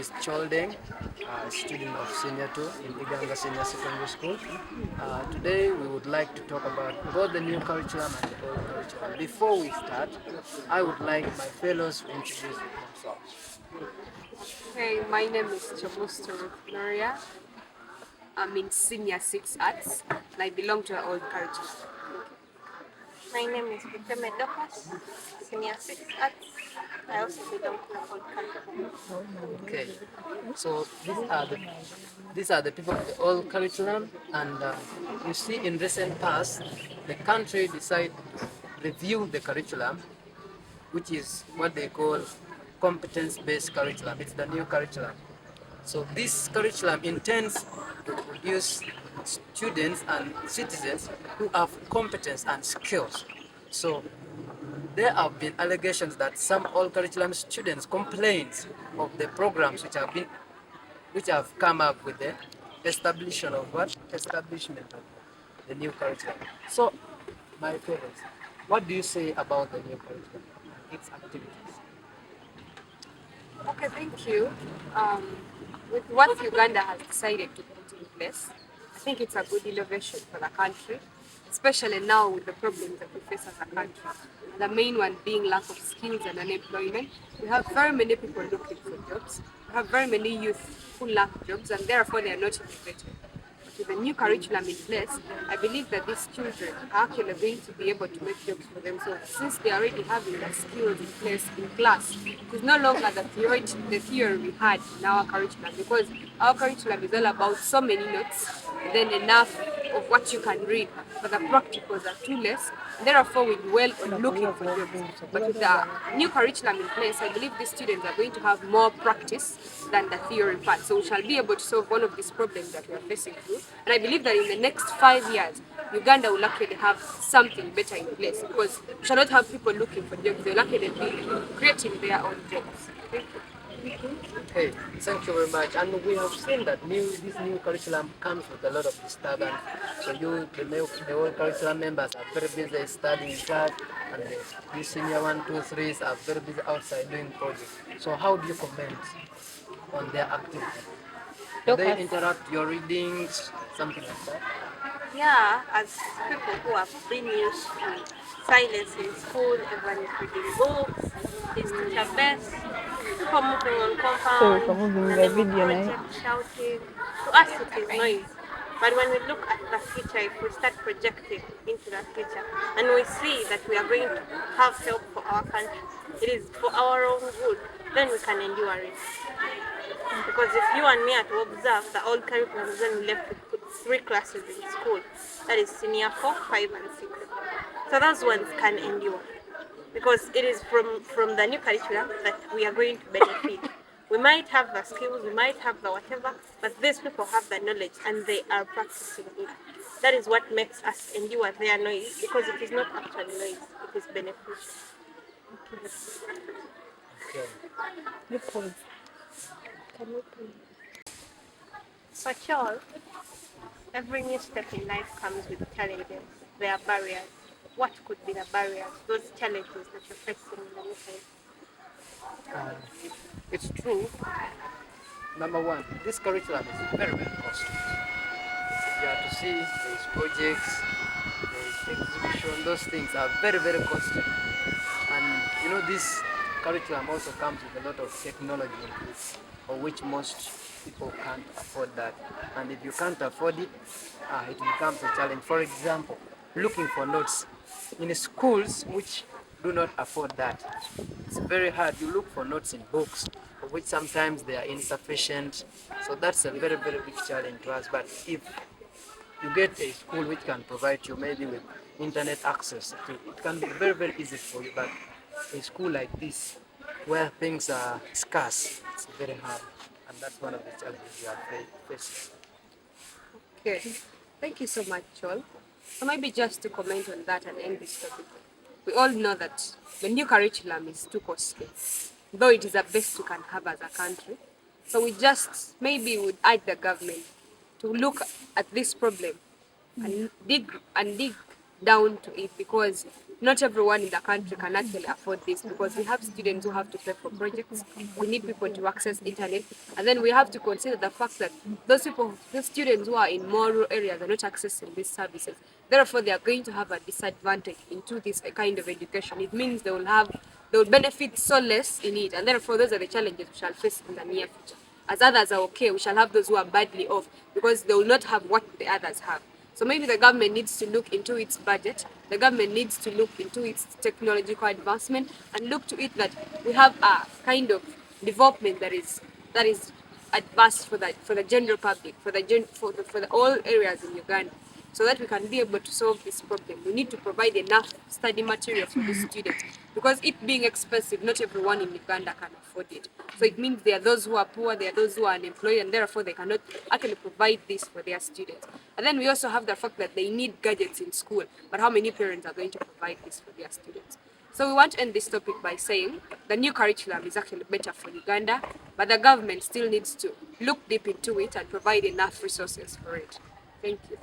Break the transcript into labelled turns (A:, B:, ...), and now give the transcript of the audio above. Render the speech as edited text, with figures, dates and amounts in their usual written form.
A: is Choldeng, a student of Senior 2 in Iganga Senior Secondary School. Today we would like to talk about both the new curriculum and the old curriculum. Before we start, I would like my fellows to introduce themselves.
B: Hey, my name is Chobusto Gloria. I'm in Senior 6 Arts and I belong to an old curriculum.
C: My name is Bukeme Dokas, Senior 6 Arts. I also belong to the old country.
A: Okay, so these are the people of the old curriculum, and you see, in recent past, the country decided to review the curriculum, which is what they call competence-based curriculum. It's the new curriculum. So this curriculum intends to produce students and citizens who have competence and skills. So there have been allegations that some old curriculum students complain of the programs which have come up with the establishment of the new curriculum. So, my parents, what do you say about the new curriculum and its activities?
B: Okay, thank you. Um, with what Uganda has decided to put in place, I think it's a good innovation for the country, especially now with the problems that we face as a country. The main one being lack of skills and unemployment. We have very many people looking for jobs. We have very many youth who lack jobs and therefore they are not integrated. With the new curriculum in place, I believe that these children are actually going to be able to make jobs for themselves since they are already having the skills in place in class. It is no longer the theory we had in our curriculum because our curriculum is all about so many notes and then enough of what you can read, but the practicals are too less. Therefore, we dwell on looking for jobs. But with the new curriculum in place, I believe these students are going to have more practice than the theory part. So we shall be able to solve one of these problems that we are facing through. And I believe that in the next 5 years, Uganda will actually have something better in place because we shall not have people looking for jobs. They will actually be creating their own jobs. Thank you.
A: Okay, thank you very much. And we have seen that this new curriculum comes with a lot of disturbance. So the old curriculum members are very busy studying in class, and the senior 1, 2, 3s are very busy outside doing projects. So how do you comment on their activity? Do they interrupt your readings, something like that?
C: Yeah, as people who have been used to silence in school, everyone is reading books, is teacher best, people moving on compound, in the name of project, shouting. To us it is noise. But when we look at the future, if we start projecting into the future and we see that we are going to have help for our country, it is for our own good, then we can endure it. Because if you and me are to observe the old curriculum, then we left with 3 classes in school. That is senior 4, 5, and 6. So those ones can endure. Because it is from the new curriculum that we are going to benefit. We might have the skills, we might have the whatever, but these people have the knowledge and they are practicing it. That is what makes us endure their noise because it is not actually noise, it is beneficial.
A: Okay.
C: For sure, every new step in life comes with challenges. There are barriers. What could be the barriers? Those challenges that you're facing in the new life.
A: Uh, it's true. Number one, this curriculum is very, very costly. You have to see there's projects, there's exhibition, those things are very, very costly. And this curriculum also comes with a lot of technology in it, for which most people can't afford that. And if you can't afford it, it becomes a challenge. For example, looking for notes in schools which do not afford that. It's very hard. You look for notes in books, for which sometimes they are insufficient. So that's a very, very big challenge to us. But if you get a school which can provide you maybe with internet access, it can be very, very easy for you. But a school like this, where things are scarce, it's very hard. And that's one of the challenges we are facing.
B: Okay. Thank you so much, Joel. So maybe just to comment on that and end this topic. We all know that the new curriculum is too costly, though it is the best we can have as a country. So we just maybe would urge the government to look at this problem and dig down to it because not everyone in the country can actually afford this, because we have students who have to pay for projects. We need people to access internet, and then we have to consider the fact that those students who are in more rural areas are not accessing these services. Therefore, they are going to have a disadvantage into this kind of education. It means they will benefit so less in it, and therefore those are the challenges we shall face in the near future. As others are okay, we shall have those who are badly off because they will not have what the others have. So maybe the government needs to look into its budget, the government needs to look into its technological advancement, and look to it that we have a kind of development that is advanced for the general public, for the all areas in Uganda, so that we can be able to solve this problem. We need to provide enough study materials for the students, because it being expensive, not everyone in Uganda can afford it. So it means there are those who are poor, there are those who are unemployed, and therefore they cannot actually provide this for their students. And then we also have the fact that they need gadgets in school, but how many parents are going to provide this for their students? So we want to end this topic by saying the new curriculum is actually better for Uganda, but the government still needs to look deep into it and provide enough resources for it. Thank you.